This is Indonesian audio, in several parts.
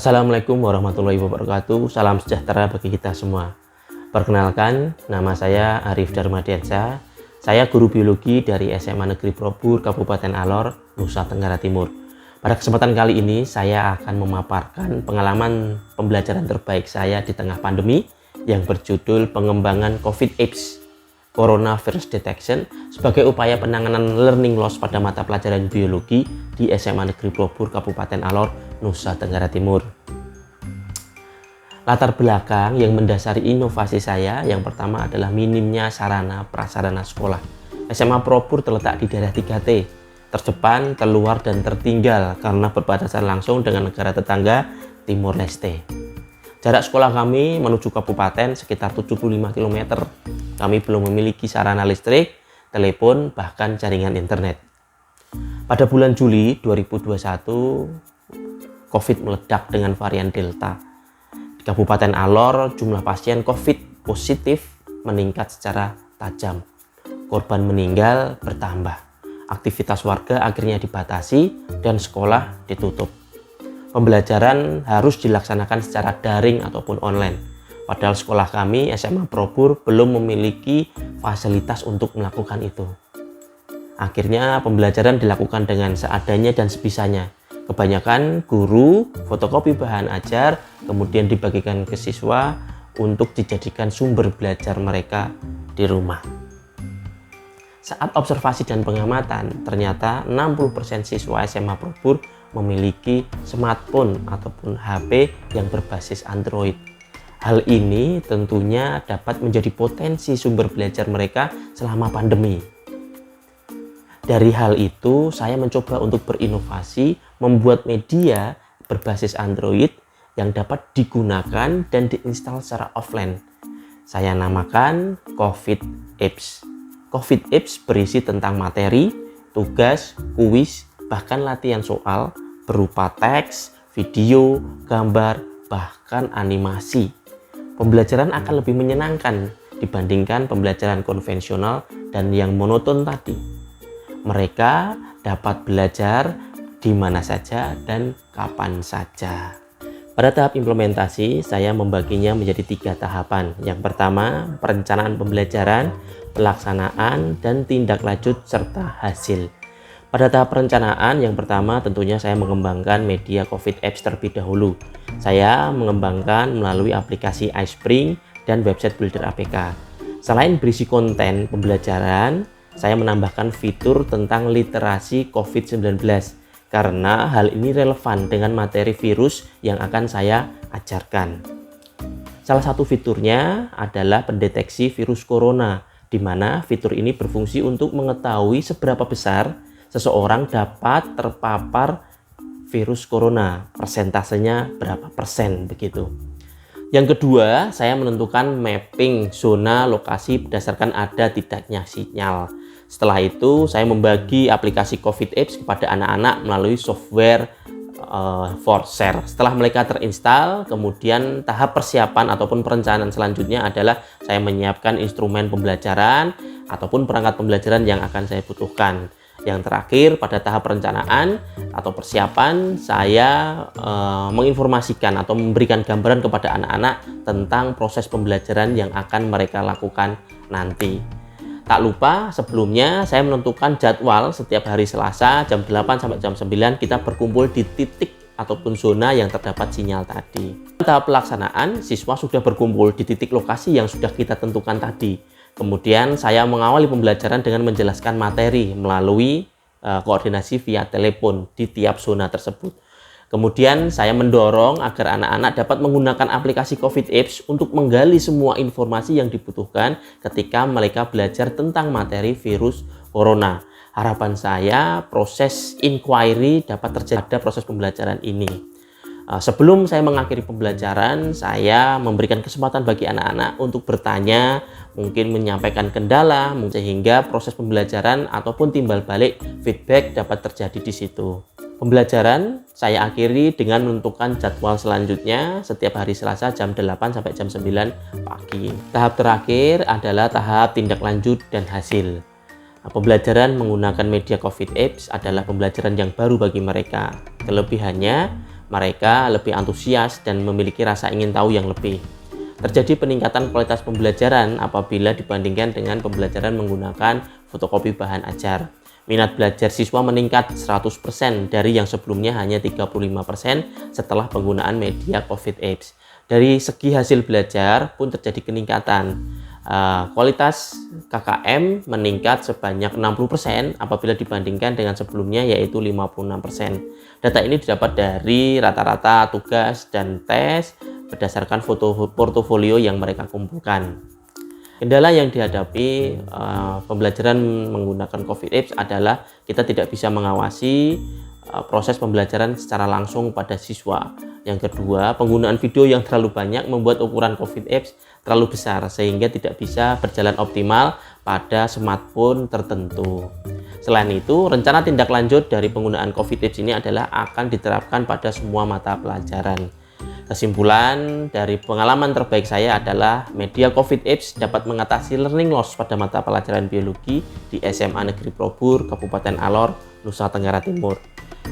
Assalamualaikum warahmatullahi wabarakatuh. Salam sejahtera bagi kita semua. Perkenalkan, nama saya Arif Darmadiansyah. Saya guru biologi dari SMA Negeri Probur, Kabupaten Alor, Nusa Tenggara Timur. Pada kesempatan kali ini, saya akan memaparkan pengalaman pembelajaran terbaik saya di tengah pandemi yang berjudul pengembangan COVID-AIDS Coronavirus Detection sebagai upaya penanganan learning loss pada mata pelajaran biologi di SMA Negeri Probur, Kabupaten Alor, Nusa Tenggara Timur. Latar belakang yang mendasari inovasi saya yang pertama adalah minimnya sarana prasarana sekolah. SMA Probur terletak di daerah 3T, terdepan, terluar, dan tertinggal karena berbatasan langsung dengan negara tetangga Timor Leste. Jarak sekolah kami menuju kabupaten sekitar 75 km. Kami belum memiliki sarana listrik, telepon, bahkan jaringan internet. Pada bulan Juli 2021, COVID meledak dengan varian Delta. Di Kabupaten Alor, jumlah pasien COVID positif meningkat secara tajam. Korban meninggal bertambah. Aktivitas warga akhirnya dibatasi dan sekolah ditutup. Pembelajaran harus dilaksanakan secara daring ataupun online. Padahal sekolah kami, SMA Probur, belum memiliki fasilitas untuk melakukan itu. Akhirnya pembelajaran dilakukan dengan seadanya dan sebisanya. Kebanyakan guru fotokopi bahan ajar, kemudian dibagikan ke siswa untuk dijadikan sumber belajar mereka di rumah. Saat observasi dan pengamatan, ternyata 60% siswa SMA Probur memiliki smartphone ataupun HP yang berbasis Android. Hal ini tentunya dapat menjadi potensi sumber belajar mereka selama pandemi. Dari hal itu, saya mencoba untuk berinovasi, membuat media berbasis Android yang dapat digunakan dan diinstal secara offline. Saya namakan COVID Apps. COVID Apps berisi tentang materi, tugas, kuis, bahkan latihan soal berupa teks, video, gambar, bahkan animasi. Pembelajaran akan lebih menyenangkan dibandingkan pembelajaran konvensional dan yang monoton tadi. Mereka dapat belajar di mana saja dan kapan saja. Pada tahap implementasi, saya membaginya menjadi 3 tahapan. Yang pertama, perencanaan pembelajaran, pelaksanaan, dan tindak lanjut serta hasil. Pada tahap perencanaan, yang pertama tentunya saya mengembangkan media COVID Apps terlebih dahulu. Saya mengembangkan melalui aplikasi iSpring dan website builder APK. Selain berisi konten pembelajaran, saya menambahkan fitur tentang literasi COVID-19 karena hal ini relevan dengan materi virus yang akan saya ajarkan. Salah satu fiturnya adalah pendeteksi virus corona, di mana fitur ini berfungsi untuk mengetahui seberapa besar seseorang dapat terpapar virus corona, persentasenya berapa persen begitu. Yang kedua, saya menentukan mapping zona lokasi berdasarkan ada tidaknya sinyal. Setelah itu, saya membagi aplikasi COVID Apps kepada anak-anak melalui software Forshare. Setelah mereka terinstall, kemudian tahap persiapan ataupun perencanaan selanjutnya adalah saya menyiapkan instrumen pembelajaran ataupun perangkat pembelajaran yang akan saya butuhkan. Yang terakhir, pada tahap perencanaan atau persiapan, saya menginformasikan atau memberikan gambaran kepada anak-anak tentang proses pembelajaran yang akan mereka lakukan nanti. Tak lupa, sebelumnya saya menentukan jadwal setiap hari Selasa jam 8 sampai jam 9 kita berkumpul di titik ataupun zona yang terdapat sinyal tadi. Tahap pelaksanaan, siswa sudah berkumpul di titik lokasi yang sudah kita tentukan tadi. Kemudian saya mengawali pembelajaran dengan menjelaskan materi melalui koordinasi via telepon di tiap zona tersebut. Kemudian saya mendorong agar anak-anak dapat menggunakan aplikasi COVID Apps untuk menggali semua informasi yang dibutuhkan ketika mereka belajar tentang materi virus corona. Harapan saya proses inquiry dapat terjadi pada proses pembelajaran ini. Sebelum saya mengakhiri pembelajaran, saya memberikan kesempatan bagi anak-anak untuk bertanya, mungkin menyampaikan kendala, sehingga proses pembelajaran ataupun timbal balik feedback dapat terjadi di situ. Pembelajaran saya akhiri dengan menentukan jadwal selanjutnya setiap hari Selasa jam 8 sampai jam 9 pagi. Tahap terakhir adalah tahap tindak lanjut dan hasil. Pembelajaran menggunakan media COVID Apps adalah pembelajaran yang baru bagi mereka. Kelebihannya, Mereka lebih antusias dan memiliki rasa ingin tahu yang lebih. Terjadi peningkatan kualitas pembelajaran apabila dibandingkan dengan pembelajaran menggunakan fotokopi bahan ajar. Minat belajar siswa meningkat 100% dari yang sebelumnya hanya 35% setelah penggunaan media COVID Apps. Dari segi hasil belajar pun terjadi peningkatan. Kualitas KKM meningkat sebanyak 60% apabila dibandingkan dengan sebelumnya, yaitu 56%. Data ini didapat dari rata-rata tugas dan tes berdasarkan foto portofolio yang mereka kumpulkan. Kendala yang dihadapi pembelajaran menggunakan COVID Apps adalah kita tidak bisa mengawasi proses pembelajaran secara langsung pada siswa. Yang kedua, penggunaan video yang terlalu banyak membuat ukuran COVID Apps terlalu besar sehingga tidak bisa berjalan optimal pada smartphone tertentu. Selain itu, rencana tindak lanjut dari penggunaan COVID Apps ini adalah akan diterapkan pada semua mata pelajaran. Kesimpulan dari pengalaman terbaik saya adalah media COVID Apps dapat mengatasi learning loss pada mata pelajaran biologi di SMA Negeri Probur, Kabupaten Alor, Nusa Tenggara Timur,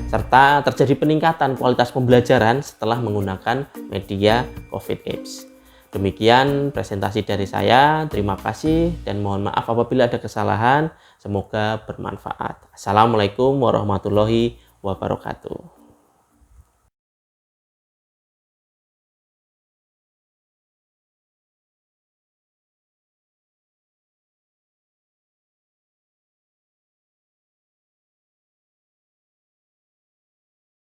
serta terjadi peningkatan kualitas pembelajaran setelah menggunakan media COVID Apps. Demikian presentasi dari saya. Terima kasih dan mohon maaf apabila ada kesalahan. Semoga bermanfaat. Assalamualaikum warahmatullahi wabarakatuh.